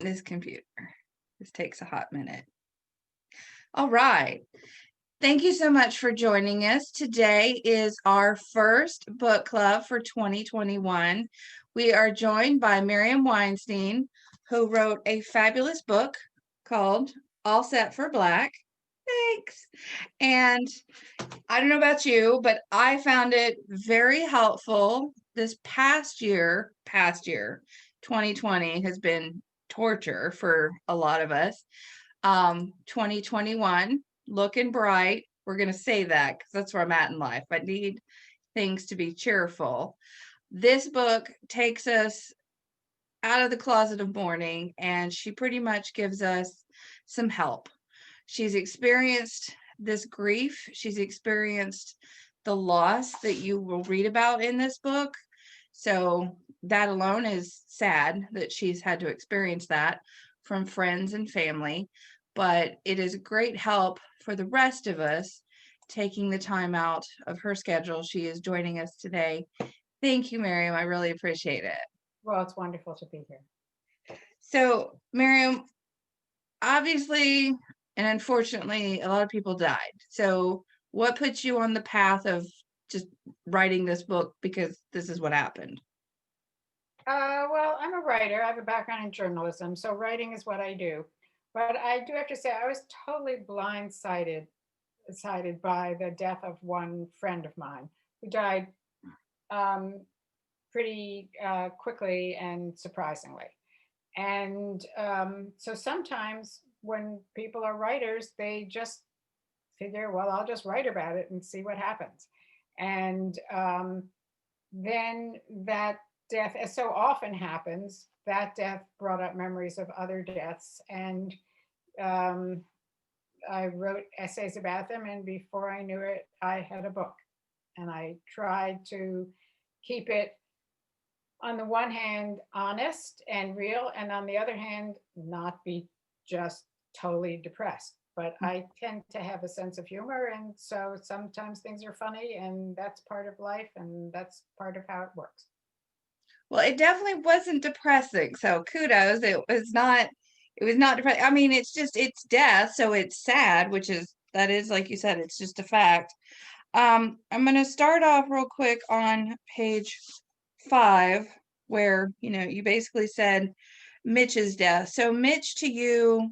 This computer. This takes a hot minute. All right. Thank you so much for joining us. Today is our first book club for 2021. We are joined by Miriam Weinstein, who wrote a fabulous book called All Set for Black. Thanks. And I don't know about you, but I found it very helpful this past year. 2020 has been torture for a lot of us. 2021 looking bright. We're going to say that because that's where I'm at in life. I need things to be cheerful. This book takes us out of the closet of mourning, and she pretty much gives us some help. She's experienced this grief. She's experienced the loss that you will read about in this book. So that alone is sad that she's had to experience that from friends and family. But it is a great help for the rest of us taking the time out of her schedule. She is joining us today. Thank you, Miriam. I really appreciate it. Well, it's wonderful to be here. So, Miriam, obviously, and unfortunately, a lot of people died. So, what puts you on the path of just writing this book because this is what happened? Well, I'm a writer. I have a background in journalism, so writing is what I do. But I do have to say, I was totally blindsided by the death of one friend of mine who died um, pretty quickly and surprisingly. And so sometimes when people are writers, they just figure, well, I'll just write about it and see what happens. And then that death, as so often happens, that death brought up memories of other deaths. And um, I wrote essays about them. And before I knew it, I had a book. And I tried to keep it, on the one hand, honest and real, and on the other hand, not be just totally depressed. But I tend to have a sense of humor, and so sometimes things are funny, and that's part of life, and that's part of how it works. Well, it definitely wasn't depressing. So, kudos. It was not depressing. I mean, it's death, so it's sad, that is, like you said, it's just a fact. I'm going to start off real quick on page 5, where, you basically said Mitch's death. So, Mitch, to you,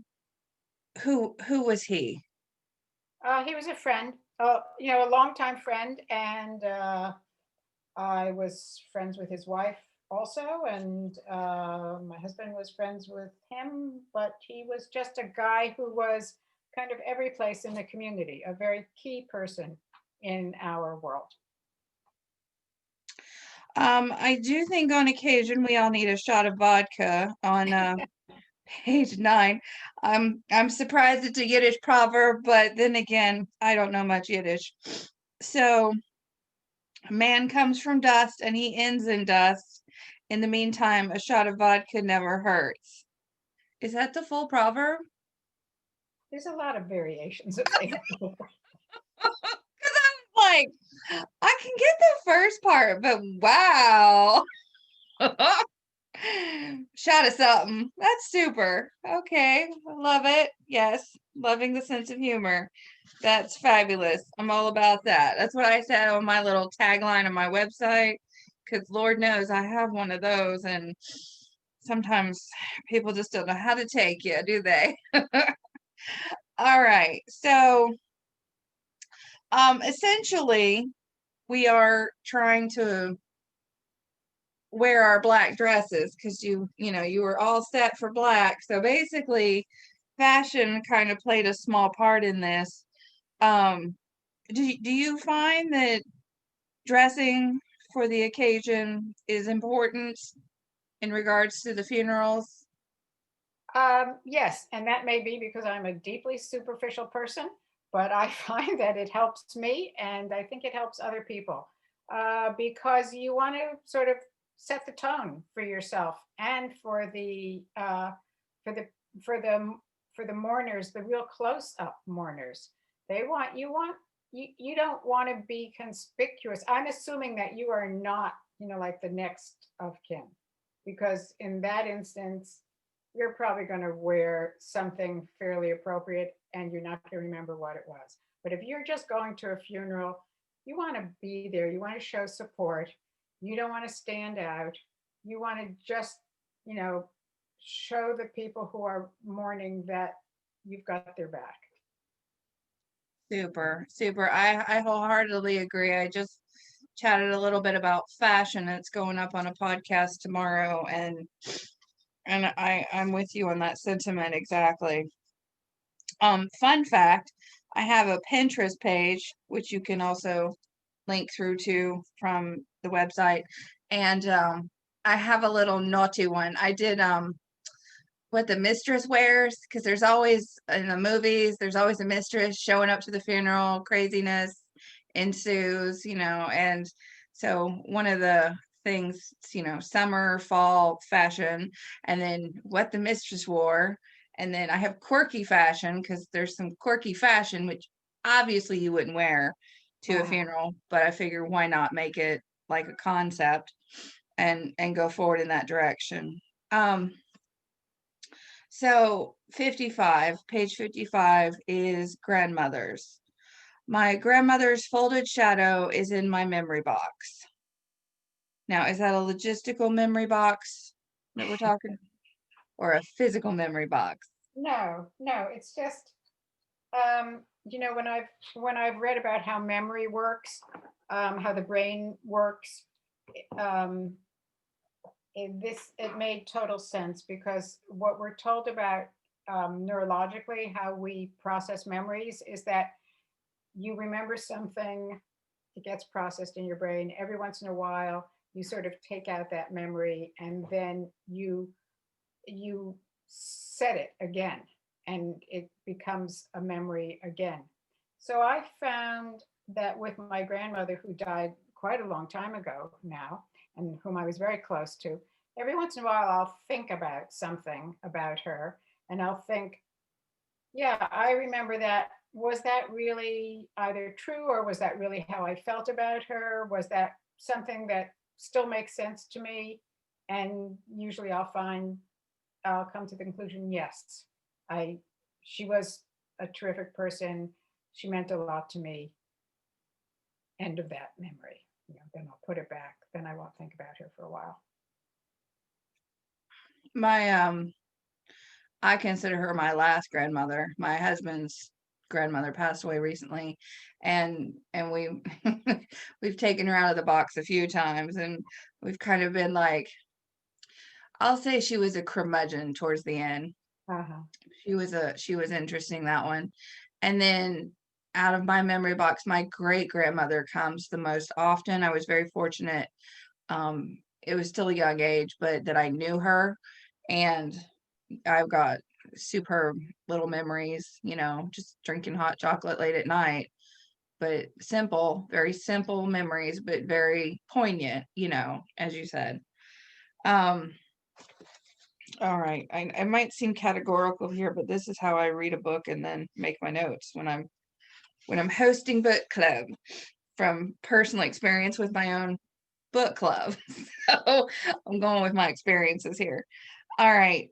who was he? He was a friend, a longtime friend, and I was friends with his wife also, and my husband was friends with him, but he was just a guy who was kind of every place in the community, a very key person in our world. I do think on occasion we all need a shot of vodka on page 9. I'm surprised it's a Yiddish proverb, but then again, I don't know much Yiddish. So, man comes from dust and he ends in dust. In the meantime, a shot of vodka never hurts. Is that the full proverb? There's a lot of variations of things. Because I'm like, I can get the first part, but wow. Shot of something. That's super. Okay. I love it. Yes. Loving the sense of humor. That's fabulous. I'm all about that. That's what I said on my little tagline on my website. Because Lord knows I have one of those. And sometimes people just don't know how to take you, do they? All right. So essentially, we are trying to wear our black dresses because you were all set for black. So basically, fashion kind of played a small part in this. Um, do you find that dressing for the occasion is important in regards to the funerals? Yes, and that may be because I'm a deeply superficial person, but I find that it helps me, and I think it helps other people because you want to sort of set the tone for yourself and for for the for the for the mourners, the real close-up mourners. You don't want to be conspicuous. I'm assuming that you are not, like the next of kin, because in that instance you're probably going to wear something fairly appropriate and you're not going to remember what it was. But if you're just going to a funeral, you want to be there, you want to show support, you don't want to stand out, you want to just, you know, show the people who are mourning that you've got their back. Super, super. I wholeheartedly agree. I just chatted a little bit about fashion. It's going up on a podcast tomorrow, and I'm with you on that sentiment exactly. Fun fact, I have a Pinterest page which you can also link through to from the website, and I have a little naughty one. I did what the mistress wears, because there's always in the movies, there's always a mistress showing up to the funeral, craziness ensues, and so one of the things, summer, fall fashion, and then what the mistress wore, and then I have quirky fashion, because there's some quirky fashion which obviously you wouldn't wear to a funeral, but I figure why not make it like a concept and go forward in that direction. So 55, page 55 is grandmothers. My grandmother's folded shadow is in my memory box. Now, is that a logistical memory box that we're talking, or a physical memory box? No, no, it's just you know, when I've read about how memory works, how the brain works, um, it made total sense because what we're told about neurologically, how we process memories, is that you remember something, it gets processed in your brain. Every once in a while, you sort of take out that memory and then you set it again and it becomes a memory again. So I found that with my grandmother, who died quite a long time ago now, and whom I was very close to, every once in a while I'll think about something about her and I'll think, yeah, I remember that. Was that really either true or was that really how I felt about her? Was that something that still makes sense to me? And usually I'll come to the conclusion, yes, I she was a terrific person. She meant a lot to me. End of that memory. Then I'll put it back. Then I won't think about her for a while. My I consider her my last grandmother. My husband's grandmother passed away recently, and we we've taken her out of the box a few times, and we've kind of been like, I'll say she was a curmudgeon towards the end. Uh-huh. She was interesting, that one. And then out of my memory box, my great grandmother comes the most often. I was very fortunate. It was still a young age, but that I knew her, and I've got superb little memories, just drinking hot chocolate late at night, but simple, very simple memories, but very poignant, as you said. Um, all right. I might seem categorical here, but this is how I read a book and then make my notes when I'm hosting book club, from personal experience with my own book club. So I'm going with my experiences here. All right.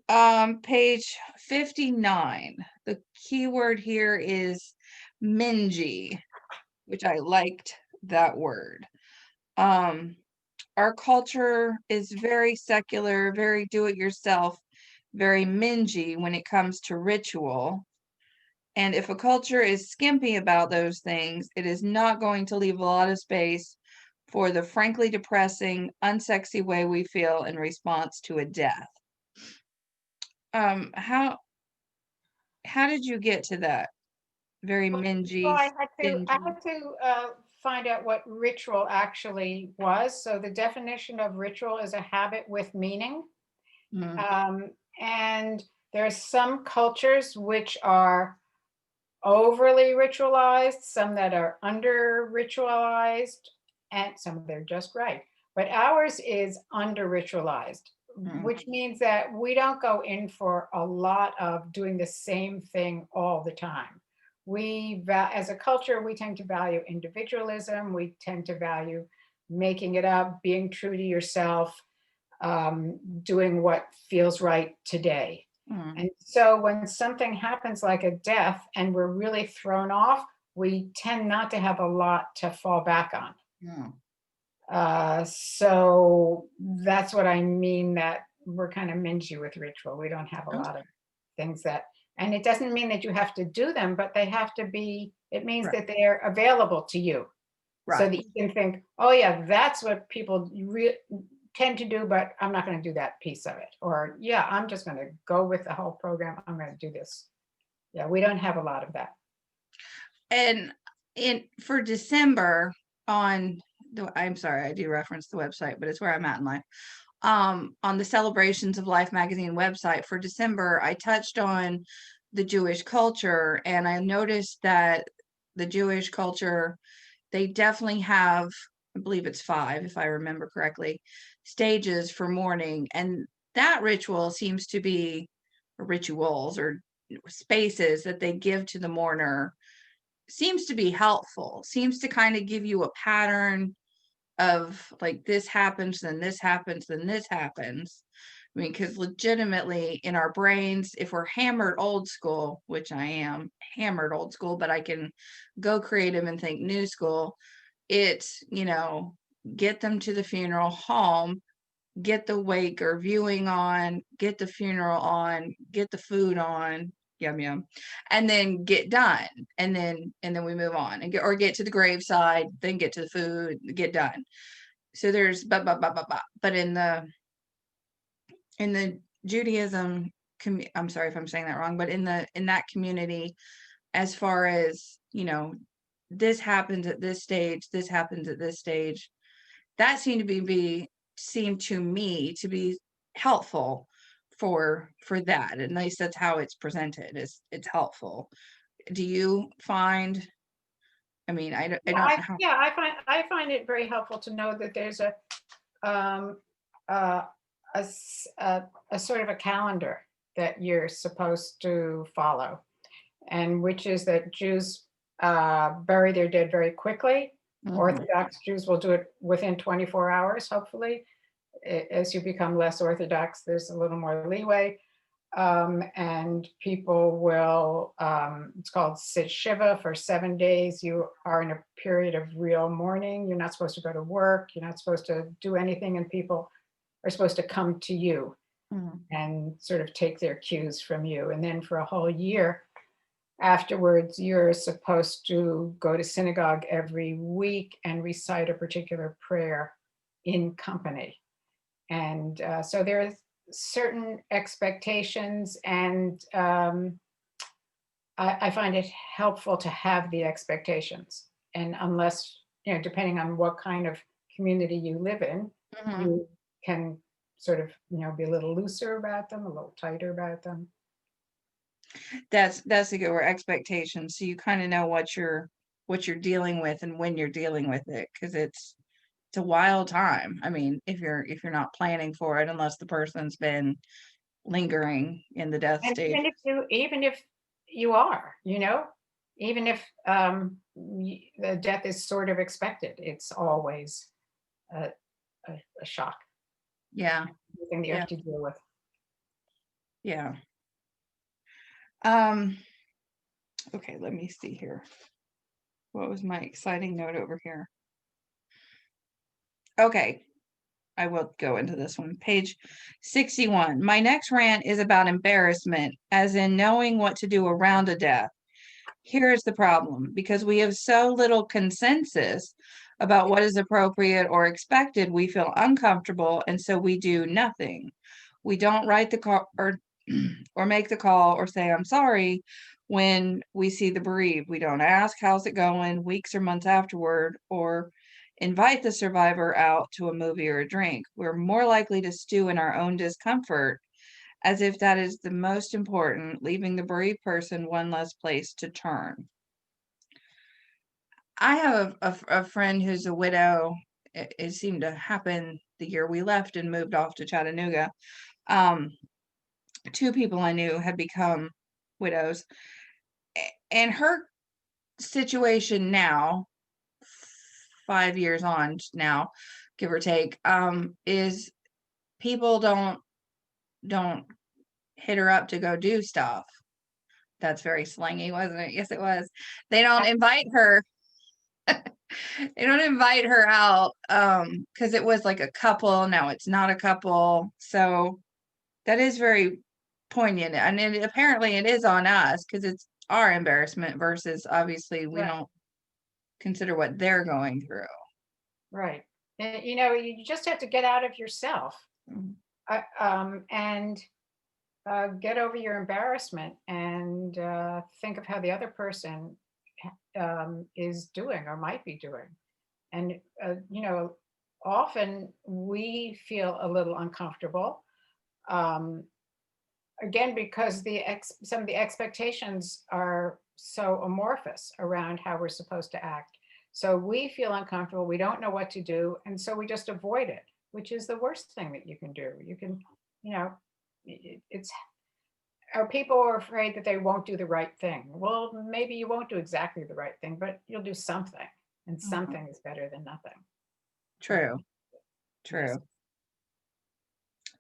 Page 59. The keyword here is mingy, which I liked that word. Our culture is very secular, very do-it-yourself, very mingy when it comes to ritual. And if a culture is skimpy about those things, it is not going to leave a lot of space for the frankly depressing, unsexy way we feel in response to a death. How did you get to that? Very Well, mingy, I stingy. had to find out what ritual actually was. So the definition of ritual is a habit with meaning. Mm, Um, and there are some cultures which are overly ritualized, some that are under ritualized, and some they're just right. But ours is under ritualized, mm. which means that we don't go in for a lot of doing the same thing all the time. As a culture, we tend to value individualism. We tend to value making it up, being true to yourself, doing what feels right today. Mm. And so when something happens like a death and we're really thrown off, we tend not to have a lot to fall back on. Mm. So that's what I mean, that we're kind of mingy with ritual. We don't have a lot Okay. of things that, and it doesn't mean that you have to do them, but they have to be, it means Right. that they're available to you so Right. that you can think, oh yeah, that's what people tend to do, but I'm not going to do that piece of it. Or yeah, I'm just going to go with the whole program. I'm going to do this. Yeah, we don't have a lot of that. And in for December on I'm sorry, I do reference the website, but it's where I'm at in life. On the Celebrations of Life magazine website for December, I touched on the Jewish culture, and I noticed that the Jewish culture, they definitely have, I believe it's 5, if I remember correctly, stages for mourning. And that ritual seems to be rituals or spaces that they give to the mourner seems to be helpful, seems to kind of give you a pattern of like this happens, then this happens, then this happens. I mean, because legitimately in our brains, if we're hammered old school, which I am hammered old school, but I can go creative and think new school, it's, get them to the funeral home, get the wake or viewing on, get the funeral on, get the food on, yum yum, and then get done, and then we move on and get to the graveside, then get to the food, get done. So there's but in the Judaism, I'm sorry if I'm saying that wrong, but in that community, as far as this happens at this stage, this happens at this stage, that seemed to me to be helpful for that. At least that's how it's presented. It's helpful. Do you find? I mean, I don't know. Yeah, I find it very helpful to know that there's um, uh, a sort of a calendar that you're supposed to follow, and which is that Jews bury their dead very quickly. Mhm. Orthodox Jews will do it within 24 hours, hopefully. As you become less Orthodox, there's a little more leeway. And people will, it's called sit shiva for 7 days. You are in a period of real mourning. You're not supposed to go to work. You're not supposed to do anything, and people are supposed to come to you Mhm. and sort of take their cues from you. And then for a whole year afterwards, you're supposed to go to synagogue every week and recite a particular prayer in company. And so there's certain expectations, and I find it helpful to have the expectations. And unless, depending on what kind of community you live in, Mhm. you can sort of, be a little looser about them, a little tighter about them. That's a good word, expectations. So you kind of know what you're dealing with and when you're dealing with it, because it's a wild time. I mean, if you're not planning for it, unless the person's been lingering in the death And stage. even if you are, even if the death is sort of expected, it's always a, a shock, Yeah. something that you Yeah. have to deal with. Yeah. Um, okay, let me see here. What was my exciting note over here? Okay, I will go into this one. Page 61. My next rant is about embarrassment, as in knowing what to do around a death. Here is the problem, because we have so little consensus about what is appropriate or expected, we feel uncomfortable, and so we do nothing. We don't write the call or make the call or say I'm sorry when we see the bereaved. We don't ask how's it going weeks or months afterward, or invite the survivor out to a movie or a drink. We're more likely to stew in our own discomfort, as if that is the most important, leaving the bereaved person one less place to turn. I have a friend who's a widow. It seemed to happen the year we left and moved off to Chattanooga. Um, 2 people I knew had become widows. And her situation now, 5 years on now, give or take, is people don't hit her up to go do stuff. That's very slangy, wasn't it? Yes, it was. They don't invite her. They don't invite her out because it was like a couple. Now it's not a couple. So that is very poignant. And apparently it is on us because it's our embarrassment versus obviously we Right. don't consider what they're going through. Right. And, you just have to get out of yourself, Mhm. and get over your embarrassment, and think of how the other person is doing or might be doing. And, often we feel a little uncomfortable. Um, Again, because some of the expectations are so amorphous around how we're supposed to act. So we feel uncomfortable, we don't know what to do, and so we just avoid it, which is the worst thing that you can do. You can, you know, it's our people are afraid that they won't do the right thing. Well, maybe you won't do exactly the right thing, but you'll do something, and Mhm. something is better than nothing. True. Yes. True.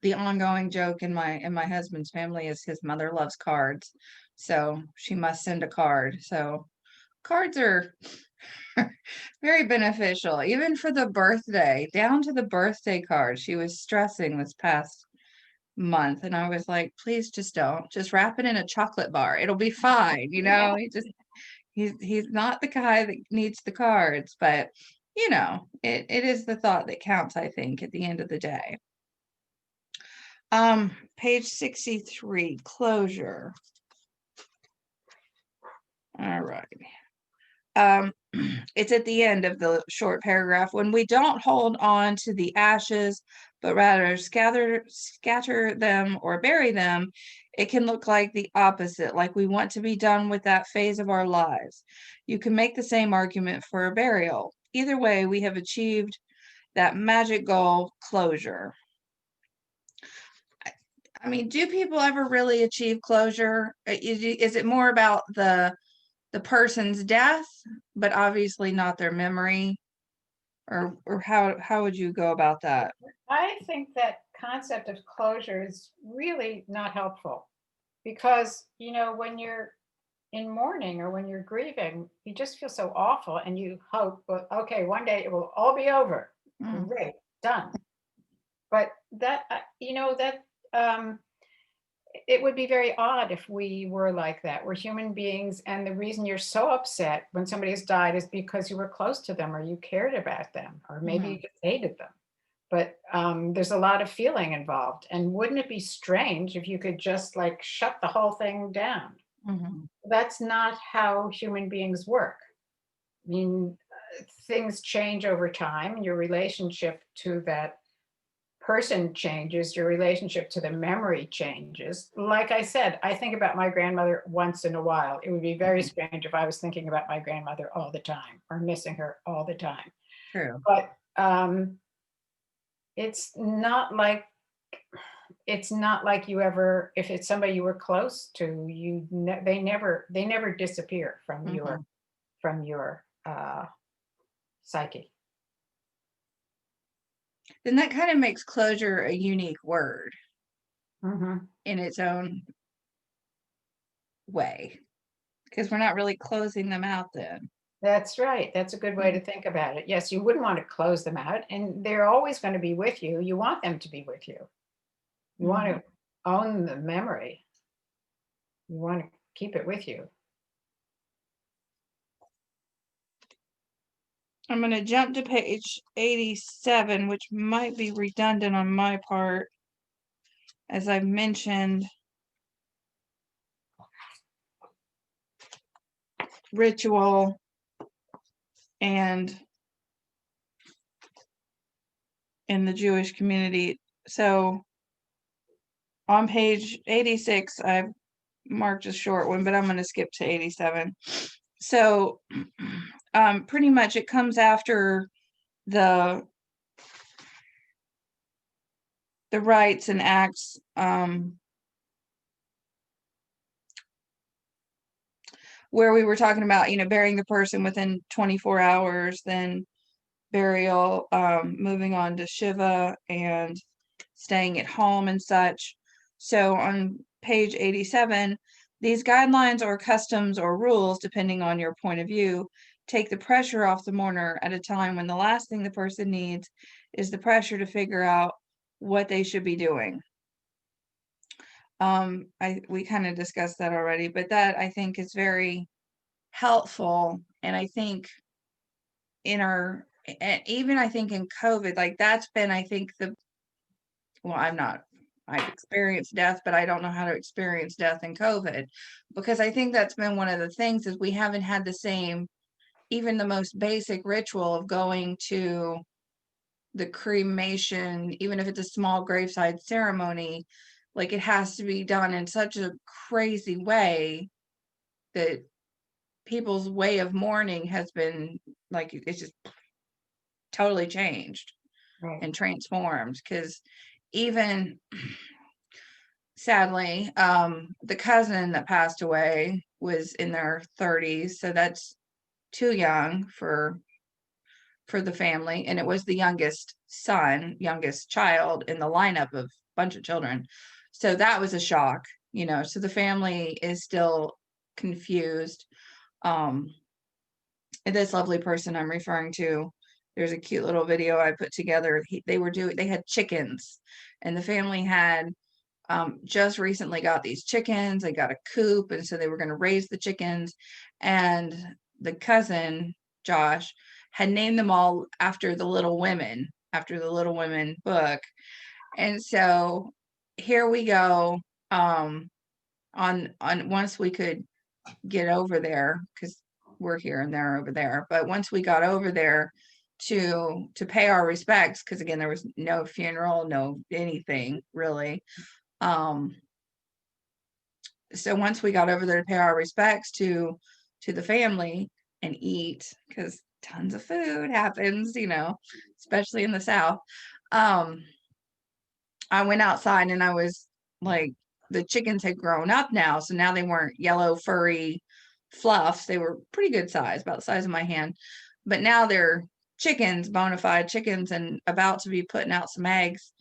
The ongoing joke in my husband's family is his mother loves cards, so she must send a card. So cards are very beneficial, even for the birthday, down to the birthday card. She was stressing this past month, and I was like, please just don't. Just wrap it in a chocolate bar. It'll be fine. He's not the guy that needs the cards, but it is the thought that counts, I think, at the end of the day. Page 63, closure. All right. It's at the end of the short paragraph. When we don't hold on to the ashes, but rather scatter them or bury them, it can look like the opposite, like we want to be done with that phase of our lives. You can make the same argument for a burial. Either way, we have achieved that magic goal, closure. I mean, do people ever really achieve closure? Is it more about the person's death, but obviously not their memory? Or how would you go about that? I think that concept of closure is really not helpful because, when you're in mourning or when you're grieving, you just feel so awful and you hope, well, okay, one day it will all be over. Mm, Great, done. But that, um, it would be very odd if we were like that. We're human beings, and the reason you're so upset when somebody has died is because you were close to them or you cared about them or maybe you mhm, just hated them. But there's a lot of feeling involved. And wouldn't it be strange if you could just like shut the whole thing down? mhm, That's not how human beings work. I mean, things change over time, and your relationship to that person changes, your relationship to the memory changes. Like I said, I think about my grandmother once in a while. It would be very mhm. strange if I was thinking about my grandmother all the time or missing her all the time. True. But it's not like it's not like you ever, if it's somebody you were close to, they never disappear from your Mhm. from your psyche. Then that kind of makes closure a unique word Hmm. in its own way, because we're not really closing them out then. That's right. That's a good way to Mhm, think about it. Yes, you wouldn't want to close them out, and they're always going to be with you. You want them to be with you. You want mhm. to own the memory. You want to keep it with you. I'm going to jump to page 87, which might be redundant on my part, as I've mentioned ritual and in the Jewish community. So on page 86, I've marked a short one, but I'm going to skip to 87. So pretty much it comes after the rites and acts, where we were talking about, burying the person within 24 hours, then burial, moving on to Shiva and staying at home and such. So on page 87, these guidelines or customs or rules, depending on your point of view, take the pressure off the mourner at a time when the last thing the person needs is the pressure to figure out what they should be doing. We kind of discussed that already, but that I think is very helpful. And I think even I think in COVID, like that's been, I think I've experienced death, but I don't know how to experience death in COVID, because I think that's been one of the things is we haven't had the same, even the most basic ritual of going to the cremation, even if it's a small graveside ceremony, like it has to be done in such a crazy way that people's way of mourning has been like, it's just totally changed Right. and transformed. Because even sadly, the cousin that passed away was in their 30s, so that's too young for the family, and it was the youngest child in the lineup of a bunch of children. So that was a shock, so the family is still confused. And this lovely person I'm referring to, there's a cute little video I put together. They had chickens, and the family had just recently got these chickens. They got a coop, and so they were going to raise the chickens. And the cousin, Josh, had named them all after the Little Women, after the Little Women book. And so here we go. On once we could get over there, because we're here and they're over there, but once we got over there to pay our respects, because again, there was no funeral, no anything really. So once we got over there to pay our respects to the family and eat, because tons of food happens, especially in the South. I went outside and I was like, the chickens had grown up now, so now they weren't yellow furry fluffs. They were pretty good size, about the size of my hand, but now they're chickens, bona fide chickens, and about to be putting out some eggs.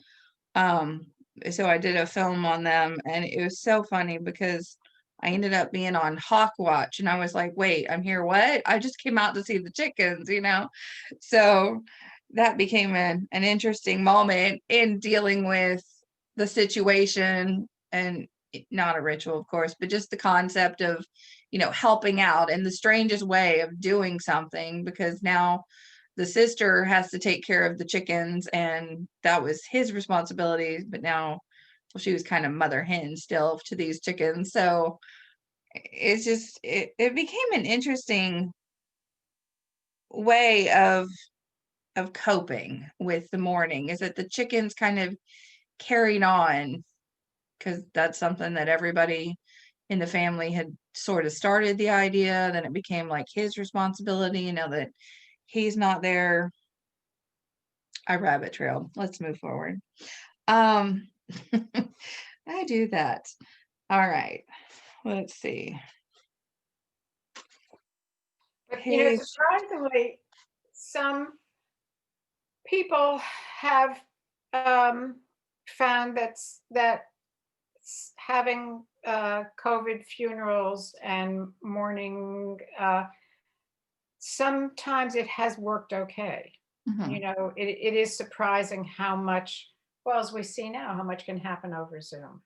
So I did a film on them, and it was so funny because I ended up being on hawk watch, and I was like, wait, I'm here, what? I just came out to see the chickens, so that became an interesting moment in dealing with the situation, and not a ritual, of course, but just the concept of helping out in the strangest way of doing something, because now the sister has to take care of the chickens, and that was his responsibility, but now, well, she was kind of mother hen still to these chickens. So it's just it became an interesting way of coping with the mourning, is that the chickens kind of carried on, because that's something that everybody in the family had sort of started the idea, then it became like his responsibility, now that he's not there. I rabbit trailed. Let's move forward. I do that. All right. Let's see. But Page. surprisingly, some people have found that having COVID funerals and mourning, sometimes it has worked okay. It is surprising how much, well, as we see now, how much can happen over Zoom.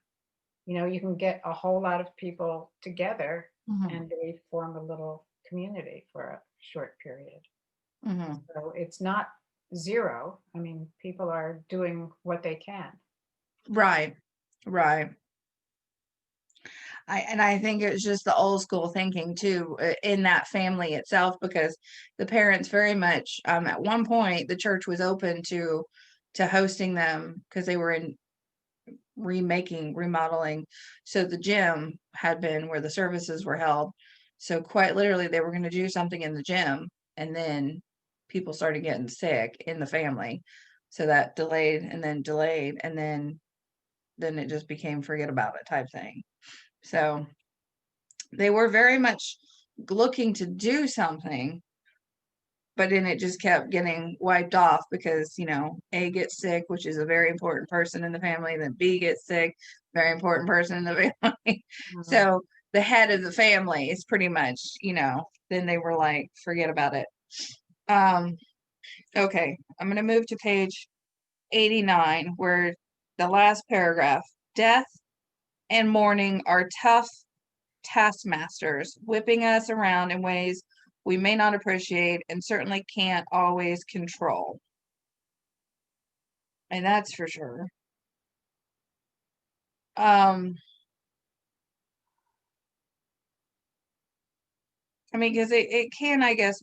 You can get a whole lot of people together and they form a little community for a short period. So it's not zero. I mean, people are doing what they can. Right. I think it's just the old school thinking too, in that family itself, because the parents very much, at one point the church was open to hosting them, because they were in remodeling. So the gym had been where the services were held. So quite literally they were going to do something in the gym, and then people started getting sick in the family. So that delayed and then delayed, and then it just became forget about it type thing. So they were very much looking to do something, but then it just kept getting wiped off because, A gets sick, which is a very important person in the family, then B gets sick, very important person in the family. Mhm. So the head of the family is pretty much, then they were like, forget about it. Okay, I'm going to move to page 89, where the last paragraph, death and mourning are tough taskmasters, whipping us around in ways we may not appreciate and certainly can't always control. And that's for sure. Because it can, I guess,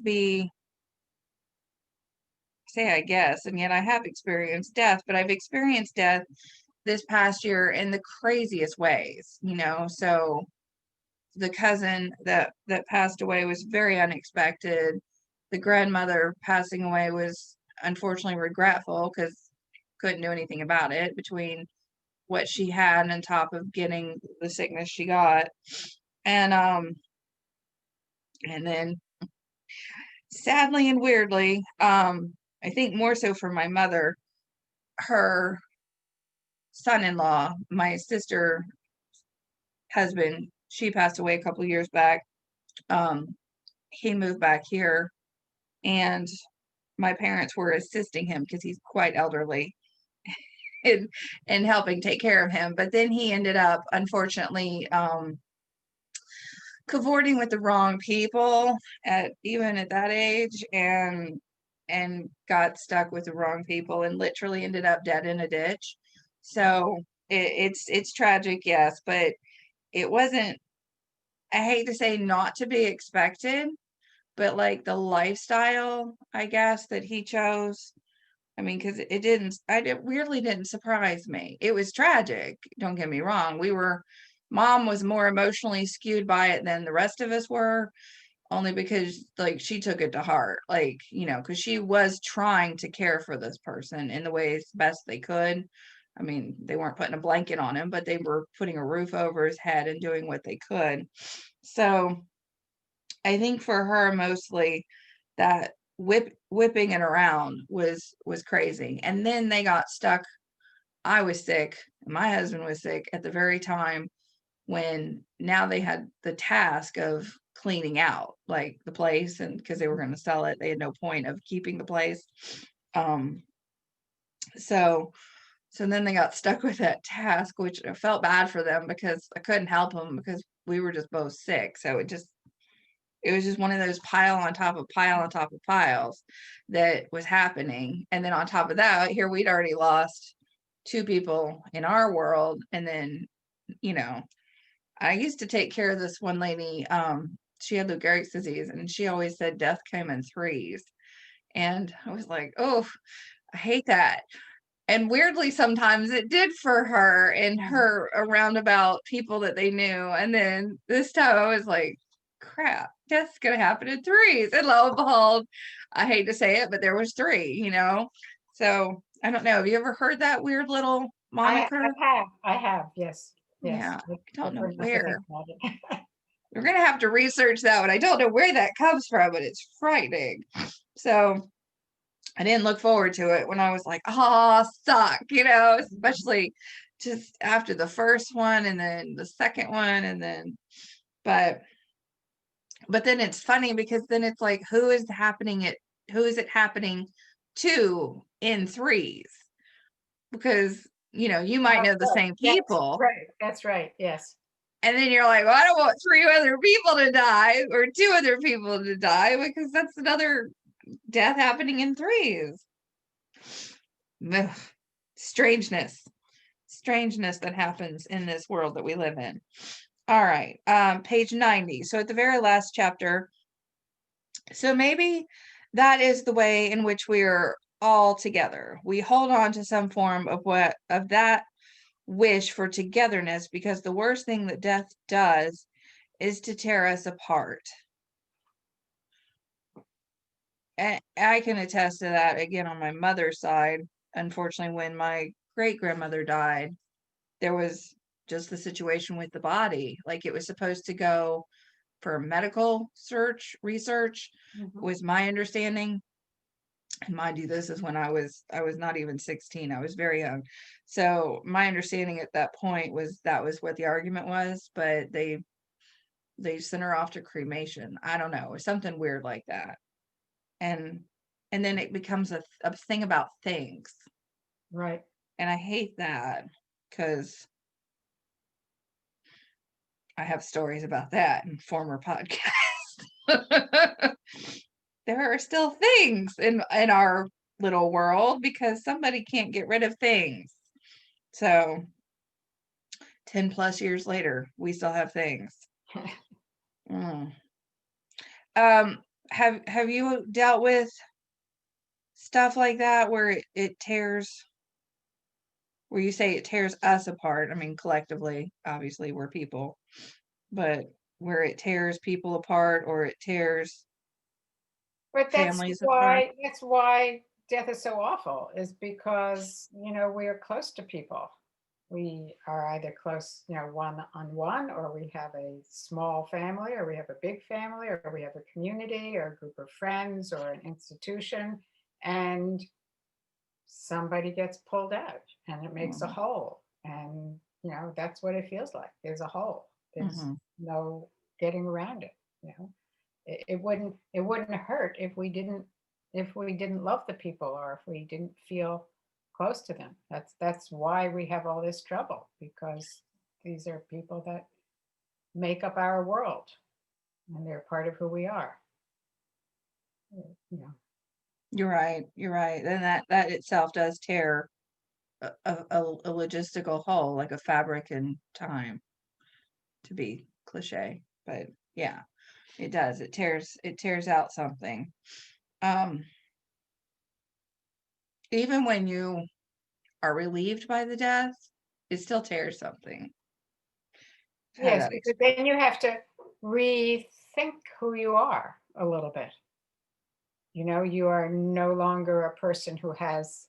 I guess, and yet I have experienced death, but I've experienced death this past year in the craziest ways, so the cousin that passed away was very unexpected. The grandmother passing away was unfortunately regretful because couldn't do anything about it between what she had and on top of getting the sickness she got. And then sadly and weirdly, I think more so for my mother, her son-in-law, my sister husband, she passed away a couple years back. He moved back here, and my parents were assisting him because he's quite elderly in helping take care of him. But then he ended up, unfortunately, cavorting with the wrong people even at that age, and got stuck with the wrong people and literally ended up dead in a ditch. So it's tragic, yes, but it wasn't, I hate to say, not to be expected, but like the lifestyle, I guess, that he chose. Because it weirdly didn't surprise me. It was tragic, don't get me wrong. Mom was more emotionally skewed by it than the rest of us were, only because like she took it to heart, like, because she was trying to care for this person in the ways best they could. They weren't putting a blanket on him, but they were putting a roof over his head and doing what they could. So I think for her, mostly that whipping it around was crazy. And then they got stuck. I was sick, my husband was sick at the very time when now they had the task of cleaning out like the place, and because they were going to sell it, they had no point of keeping the place. So then they got stuck with that task, which I felt bad for them because I couldn't help them because we were just both sick. So it was just one of those pile on top of piles that was happening. And then on top of that, here we'd already lost two people in our world. And then, I used to take care of this one lady. She had Lou Gehrig's disease, and she always said death came in threes. And I was like, oh, I hate that. And weirdly, sometimes it did for her and her around about people that they knew. And then this time I was like, crap, death's going to happen in threes. And lo and behold, I hate to say it, but there was three, So I don't know. Have you ever heard that weird little moniker? I have, yes. Yes. Yeah, I don't I've know heard enough to think where. about it. We're going to have to research that one. I don't know where that comes from, but it's frightening. So I didn't look forward to it when I was like, oh, suck, especially just after the first one and then the second one. And then, but then it's funny because then it's like, who is it happening to in threes? Because, you might know the same people. That's right. Yes. And then you're like, well, I don't want three other people to die or two other people to die because that's another death happening in threes. Ugh. Strangeness that happens in this world that we live in. All right, page 90. So at the very last chapter, so maybe that is the way in which we are all together. We hold on to some form of that wish for togetherness, because the worst thing that death does is to tear us apart. And I can attest to that again on my mother's side. Unfortunately, when my great grandmother died, there was just the situation with the body. Like, it was supposed to go for medical research was my understanding. And mind you, this is when I was not even 16. I was very young. So my understanding at that point was that was what the argument was, but they sent her off to cremation. I don't know, something weird like that. And then it becomes a thing about things. Right. And I hate that because I have stories about that in former podcasts. There are still things in our little world because somebody can't get rid of things. So 10 plus years later, we still have things. Mm. Have you dealt with stuff like that where it tears, where you say it tears us apart? I mean, collectively, obviously we're people, but where it tears people apart or it tears But families apart? that's why death is so awful, is because, we are close to people. We are either close, one on one, or we have a small family, or we have a big family, or we have a community, or a group of friends, or an institution, and somebody gets pulled out and it makes a Mhm. hole. And, that's what it feels like. There's a hole. There's Mhm. no getting around it. It wouldn't hurt if we didn't love the people, or if we didn't feel close to them. That's why we have all this trouble, because these are people that make up our world, and they're part of who we are. you know You're right. You're right. And that itself does tear a logistical hole, like a fabric in time, to be cliche. But yeah, it does. It tears out something. Um, Even when you are relieved by the death, it still tears something. I've had yes, that because experience. then you have to rethink who you are a little bit. You are no longer a person who has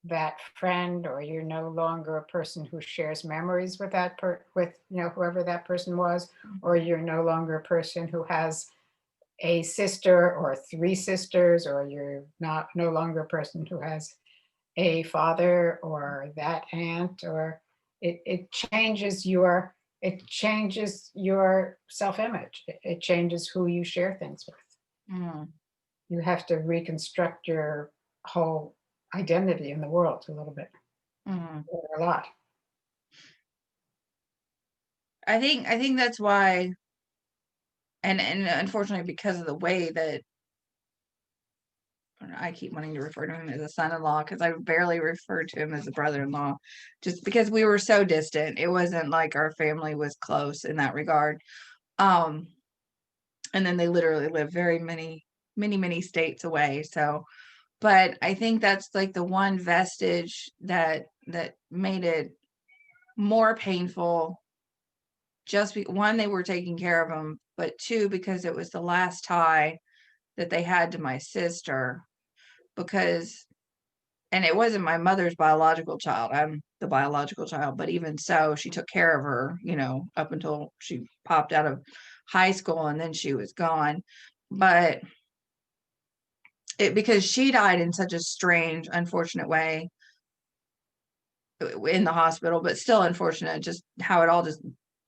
that friend, or you're no longer a person who shares memories with whoever that person was, or you're no longer a person who has a sister or three sisters, or you're not no longer a person who has a father or that aunt, or it changes your self-image. It changes who you share things with. Mm, You have to reconstruct your whole identity in the world a little bit, mm. or a lot. I think that's why, and unfortunately, because of the way that I keep wanting to refer to him as a son-in-law, because I barely referred to him as a brother-in-law, just because we were so distant. It wasn't like our family was close in that regard. Um, and then they literally live very many states away. So, but I think that's like the one vestige that made it more painful. Just one, they were taking care of him, but two, because it was the last tie that they had to my sister. Because, and it wasn't my mother's biological child. I'm the biological child, but even so, she took care of her, up until she popped out of high school, and then she was gone. But because she died in such a strange, unfortunate way in the hospital, but still unfortunate, just how it all just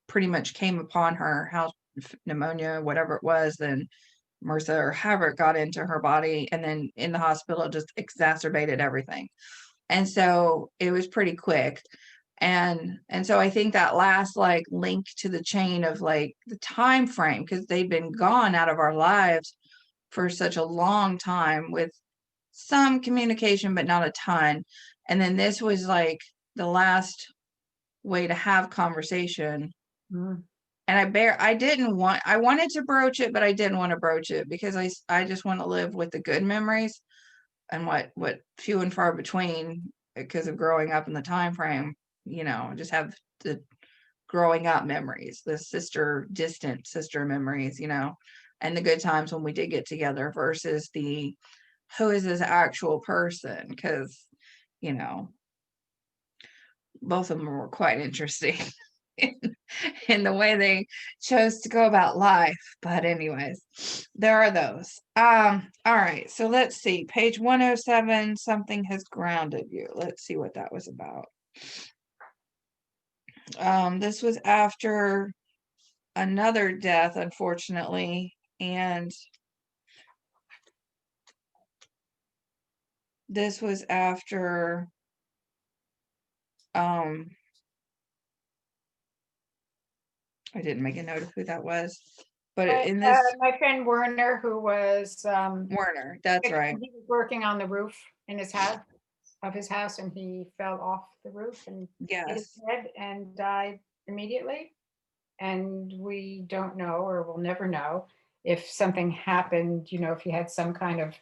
pretty much came upon her, how pneumonia, whatever it was, then MRSA or however it got into her body, and then in the hospital it just exacerbated everything. And so it was pretty quick. And so I think that last like link to the chain of like the time frame, because they've been gone out of our lives for such a long time with some communication, but not a ton. And then this was like the last way to have conversation. Mm. And I wanted to broach it, but I didn't want to broach it because I just want to live with the good memories, and what few and far between, because of growing up in the time frame, just have the growing up memories, the distant sister memories, and the good times when we did get together versus the who is this actual person, because you know both of them were quite interesting. in the way they chose to go about life. But anyways, there are those. All right, so let's see. Page 107, something has grounded you. Let's see what that was about. This was after another death, unfortunately, and this was after I didn't make a note of who that was, but in this My friend Werner, who was Werner, that's right. he was working on the roof in his house, and he fell off the roof and hit his Yes. head and died immediately. And we don't know, or will never know, if something happened. If he had some kind of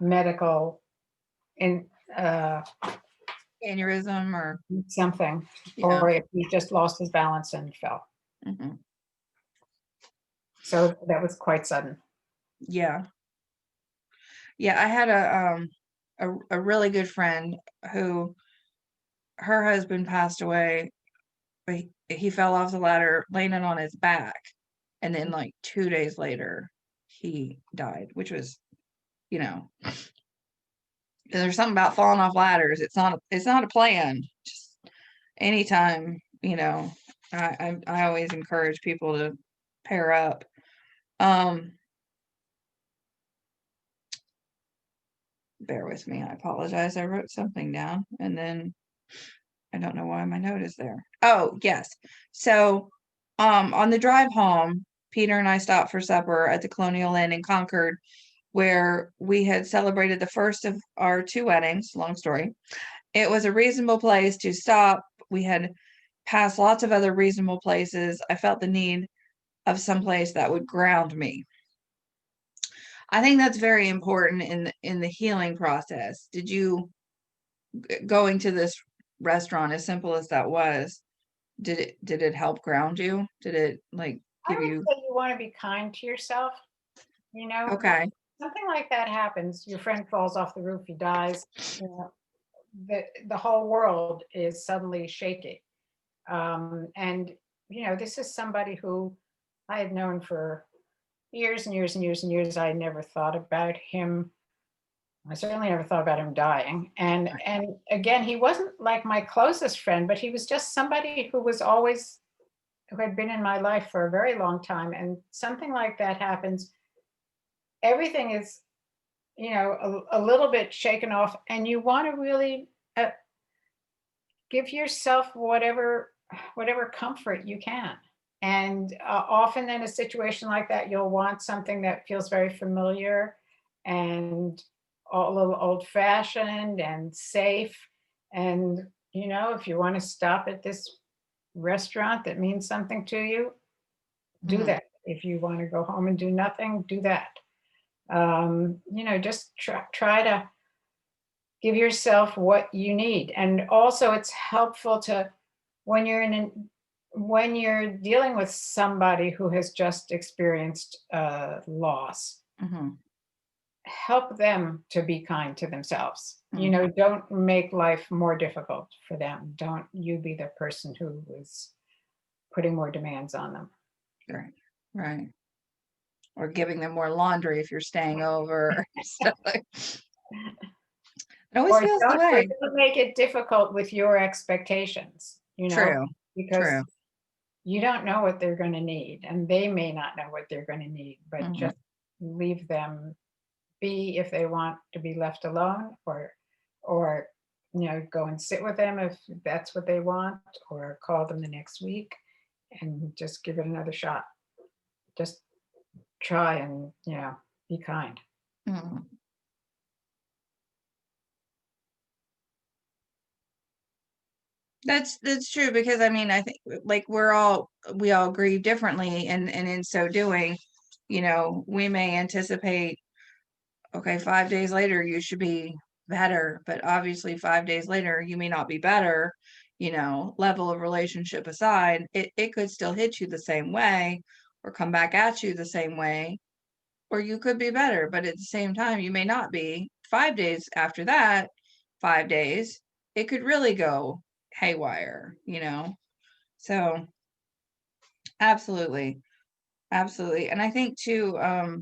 medical in Aneurysm or something, yeah. or if he just lost his balance and fell. Mm-hmm. So that was quite sudden. Yeah. Yeah, I had a really good friend who her husband passed away, but he fell off the ladder landing on his back, and then like 2 days later he died, which was, you know, there's something about falling off ladders. It's not a plan. Just anytime, I always encourage people to pair up. Bear with me. I apologize. I wrote something down and then I don't know why my note is there. Oh, yes. So, on the drive home, Peter and I stopped for supper at the Colonial Inn in Concord, where we had celebrated the first of our 2 weddings. Long story. It was a reasonable place to stop. We had passed lots of other reasonable places. I felt the need of some place that would ground me. I think that's very important in the healing process. Did you going to this restaurant, as simple as that was, did it help ground you? Did it like I give would you say you want to be kind to yourself. When okay. something like that happens, your friend falls off the roof, he dies. You know, the whole world is suddenly shaky. And this is somebody who I had known for years and years and years and years. I never thought about him. I certainly never thought about him dying. And again, he wasn't like my closest friend, but he was just somebody who had been in my life for a very long time. And something like that happens, everything is a little bit shaken off, and you want to really give yourself whatever comfort you can. And often in a situation like that, you'll want something that feels very familiar and a little old fashioned and safe. And if you want to stop at this restaurant that means something to you, do Mhm. that. If you want to go home and do nothing, do that. Just try to give yourself what you need. And also, it's helpful to when when you're dealing with somebody who has just experienced loss, Mhm. help them to be kind to themselves. Mhm. Don't make life more difficult for them. Don't you be the person who is putting more demands on them. Right. Right. Or giving them more laundry if you're staying over. Stuff like it always Or feels the way. don't make it difficult with your expectations, True. because True. you don't know what they're going to need, and they may not know what they're going to need, but Mhm. just leave them be if they want to be left alone, or go and sit with them if that's what they want, or call them the next week and just give it another shot. Just try and be kind. Mhm. That's true because I mean I think like we all grieve differently and in so doing, we may anticipate okay, 5 days later you should be better, but obviously 5 days later you may not be better, level of relationship aside, it could still hit you the same way or come back at you the same way, or you could be better, but at the same time you may not be. 5 days after that, 5 days, it could really go haywire. So Absolutely. Absolutely. And I think too, I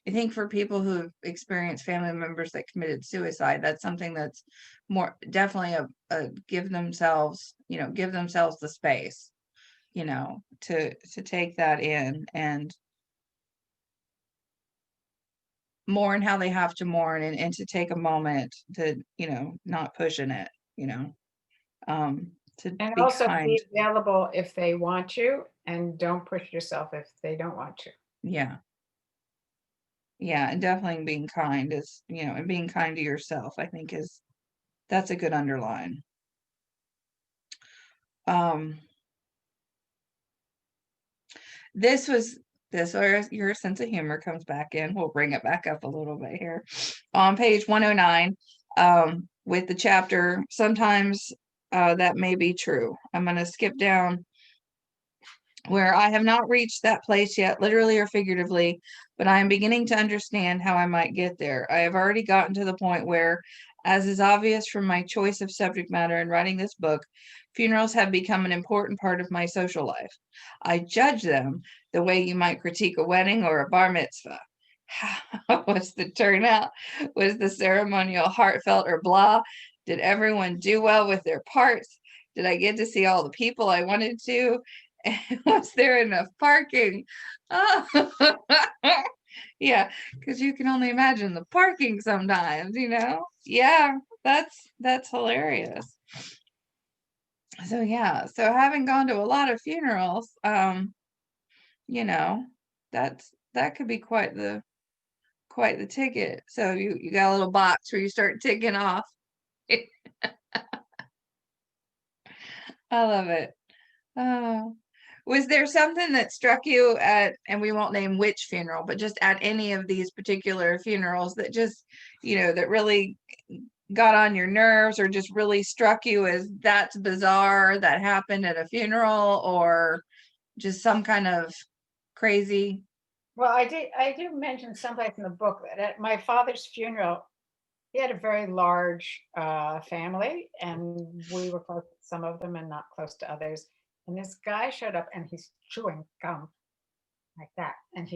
think for people who've experienced family members that committed suicide, that's something that's more definitely a give themselves, give themselves the space, to take that in and mourn how they have to mourn, and to take a moment to, not pushing it, to And be also kind. be available if they want you, and don't push yourself if they don't want you. Yeah. Yeah. And definitely being kind is, and being kind to yourself, I think that's a good underline. Um, this was this where your sense of humor comes back in. We'll bring it back up a little bit here. On page 109, with the chapter, sometimes that may be true. I'm going to skip down where I have not reached that place yet, literally or figuratively, but I am beginning to understand how I might get there. I have already gotten to the point where, as is obvious from my choice of subject matter in writing this book, funerals have become an important part of my social life. I judge them the way you might critique a wedding or a bar mitzvah. How was the turnout? Was the ceremonial heartfelt or blah? Did everyone do well with their parts? Did I get to see all the people I wanted to? Was there enough parking? Oh, yeah, because you can only imagine the parking sometimes, Yeah, that's hilarious. So yeah, so having gone to a lot of funerals, you know, that could be quite the ticket. So you got a little box where you start ticking off. I love it. Oh. Was there something that struck you at, and we won't name which funeral, but just at any of these particular funerals that just, that really got on your nerves, or just really struck you as that's bizarre that happened at a funeral, or just some kind of crazy? Well, I do mention someplace in the book that at my father's funeral, he had a very large family, and we were close to some of them and not close to others. And this guy showed up, and he's chewing gum like that. And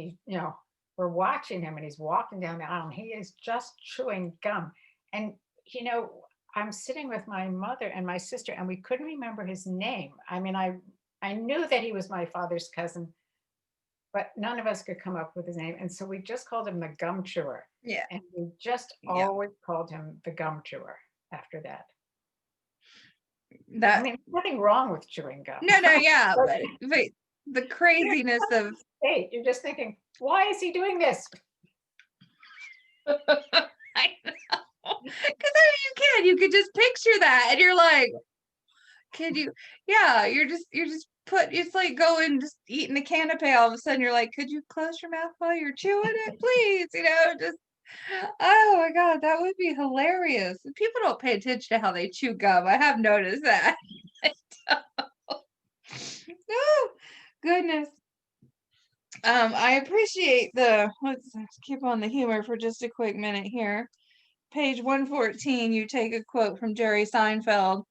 we're watching him, and he's walking down the aisle, and he is just chewing gum. And, you know, I'm sitting with my mother and my sister, and we couldn't remember his name. I mean, I knew that he was my father's cousin, but none of us could come up with his name. And so we just called him the gum chewer. Yeah. And we just Yeah. always called him the gum chewer after that. I That mean, there's nothing wrong with chewing gum. no, yeah, But but the craziness of you're just thinking, why is he doing this? I know. Because you could just picture that, and you're like, could you? Yeah, you're just it's like going just eating a canapé. All of a sudden, you're like, could you close your mouth while you're chewing it, please? Just oh my god, that would be hilarious. People don't pay attention to how they chew gum. I have noticed that. Oh goodness. I appreciate let's keep on the humor for just a quick minute here. Page 114, you take a quote from Jerry Seinfeld.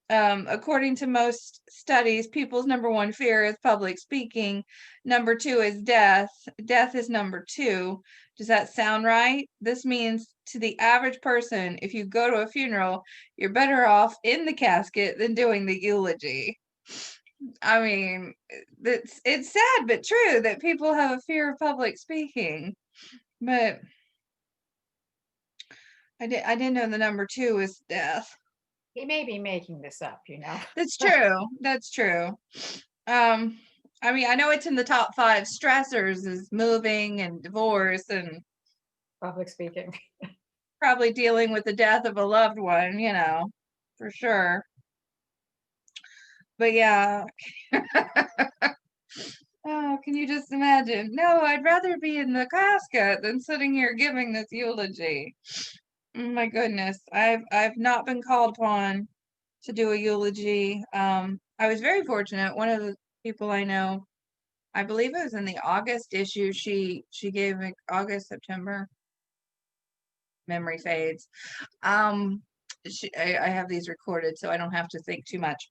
According to most studies, people's number one fear is public speaking. Number two is death. Death is number two. Does that sound right? This means to the average person, if you go to a funeral, you're better off in the casket than doing the eulogy. I mean, it's sad but true that people have a fear of public speaking. But I didn't know the number two is death. He may be making this up, That's true. That's true. I mean, I know it's in the top 5 stressors is moving and divorce and Public speaking. probably dealing with the death of a loved one, for sure. But yeah. Oh, can you just imagine? No, I'd rather be in the casket than sitting here giving this eulogy. My goodness. I've not been called upon to do a eulogy. I was very fortunate. One of the people I know, I believe it was in the August issue, she gave me August, September. Memory fades. I have these recorded so I don't have to think too much.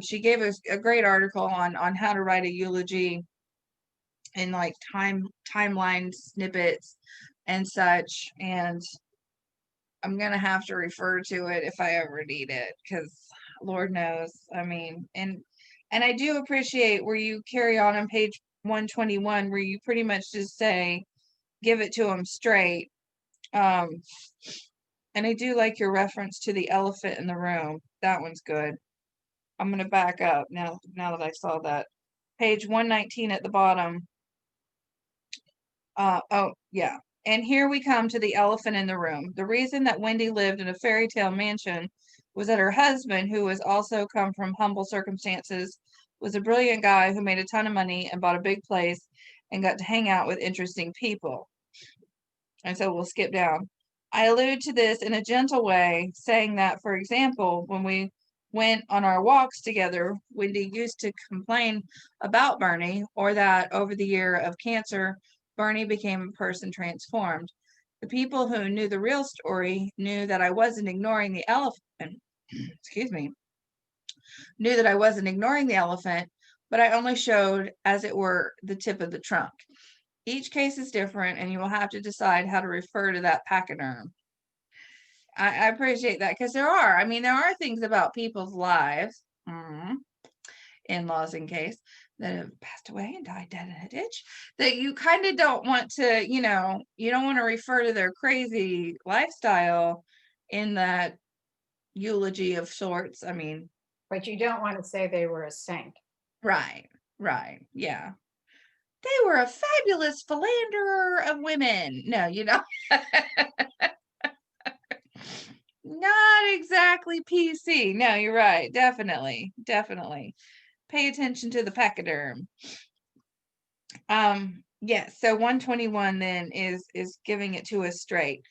She gave us a great article on how to write a eulogy in like timeline snippets and such. And I'm gonna have to refer to it if I ever need it, because Lord knows, I mean, and I do appreciate where you carry on page 121, where you pretty much just say, give it to them straight. And I do like your reference to the elephant in the room. That one's good. I'm gonna back up now that I saw that. Page 119 at the bottom. Oh, yeah. And here we come to the elephant in the room. The reason that Wendy lived in a fairy tale mansion was that her husband, who was also come from humble circumstances, was a brilliant guy who made a ton of money and bought a big place and got to hang out with interesting people. And so we'll skip down. I allude to this in a gentle way, saying that, for example, when we went on our walks together, Wendy used to complain about Bernie, or that over the year of cancer, Bernie became a person transformed. The people who knew the real story knew that I wasn't ignoring the elephant, excuse me, knew that I wasn't ignoring the elephant, but I only showed, as it were, the tip of the trunk. Each case is different, and you will have to decide how to refer to that pachyderm. I appreciate that, because there are things about people's lives, in-laws in case, that have passed away and died dead in a ditch, that you kind of don't want to, you don't want to refer to their crazy lifestyle in that eulogy of sorts. I mean, But you don't want to say they were a saint. right, yeah. They were a fabulous philanderer of women. No, not exactly PC. No, you're right. Definitely. Pay attention to the pachyderm. Yes, so 121 then is giving it to us straight.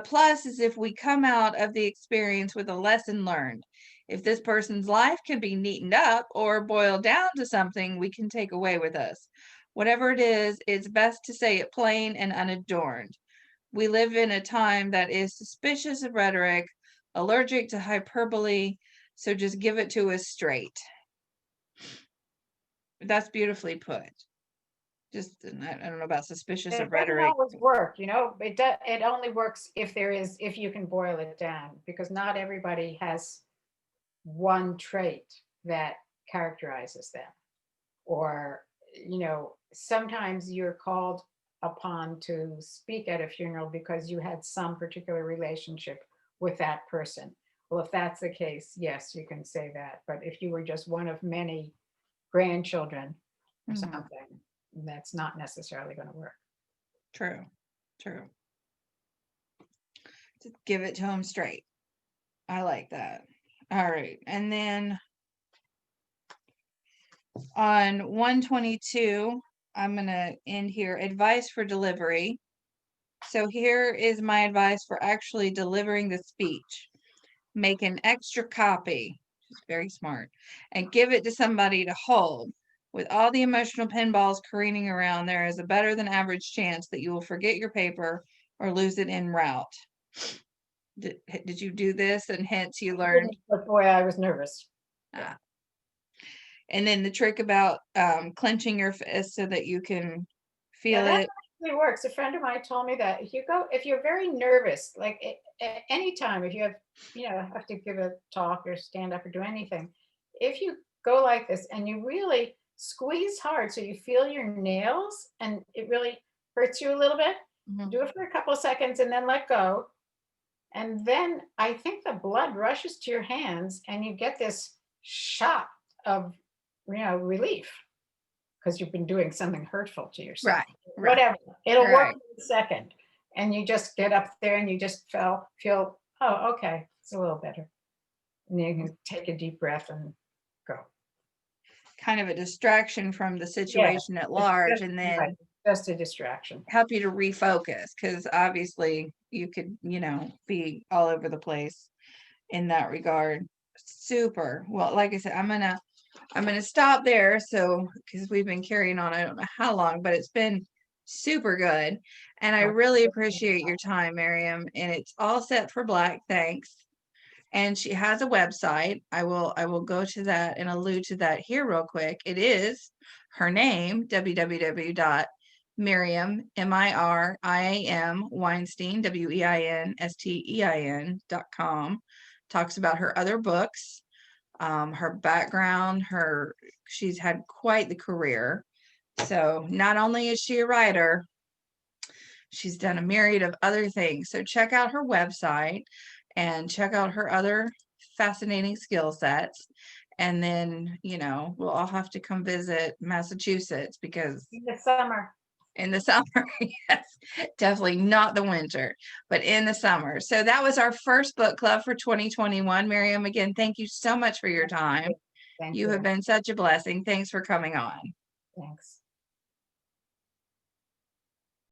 Plus is if we come out of the experience with a lesson learned. If this person's life can be neatened up or boiled down to something we can take away with us. Whatever it is, it's best to say it plain and unadorned. We live in a time that is suspicious of rhetoric, allergic to hyperbole, so just give it to us straight. That's beautifully put. Just, I don't know about suspicious It of doesn't rhetoric. always work, it only works if you can boil it down, because not everybody has one trait that characterizes them. Or, sometimes you're called upon to speak at a funeral because you had some particular relationship with that person. Well, if that's the case, yes, you can say that. But if you were just one of many grandchildren or something, that's not necessarily going to work. True. Just give it to them straight. I like that. All right. And then on 122, I'm going to end here. Advice for delivery. So here is my advice for actually delivering the speech. Make an extra copy, which is very smart, and give it to somebody to hold. With all the emotional pinballs careening around, there is a better than average chance that you will forget your paper or lose it en route. Did you do this, and hence you learned? But boy, I was nervous. And then the trick about clenching your fist so that you can feel that it. actually works. A friend of mine told me that if you're very nervous, like anytime, if you have to give a talk or stand up or do anything, if you go like this and you really squeeze hard so you feel your nails and it really hurts you a little bit, do it for a couple of seconds and then let go. And then I think the blood rushes to your hands and you get this shot of relief, because you've been doing something hurtful to yourself. Right. Whatever. It'll work in a second. And you just get up there and you just feel, oh, okay, it's a little better. And you can take a deep breath and go. Kind of a distraction from the situation at large, and then just a distraction. Help you to refocus, because obviously you could, be all over the place in that regard. Super. Well, like I said, I'm gonna stop there, so because we've been carrying on, I don't know how long, but it's been super good, and I really appreciate your time, Miriam. And it's all set for black. Thanks. and she has a website. I will go to that and allude to that here real quick. It is her name, www.miriam, Miriam Weinstein, WEINSTEIN.com. Talks about her other books, her background, she's had quite the career. So not only is she a writer, she's done a myriad of other things. So check out her website and check out her other fascinating skill sets. And then, we'll all have to come visit Massachusetts because In the summer. in the summer, yes, definitely not the winter, but in the summer. So that was our first book club for 2021. Miriam, again, thank you so much for your time. Thank You have you. been such a blessing. Thanks for coming on. Thanks.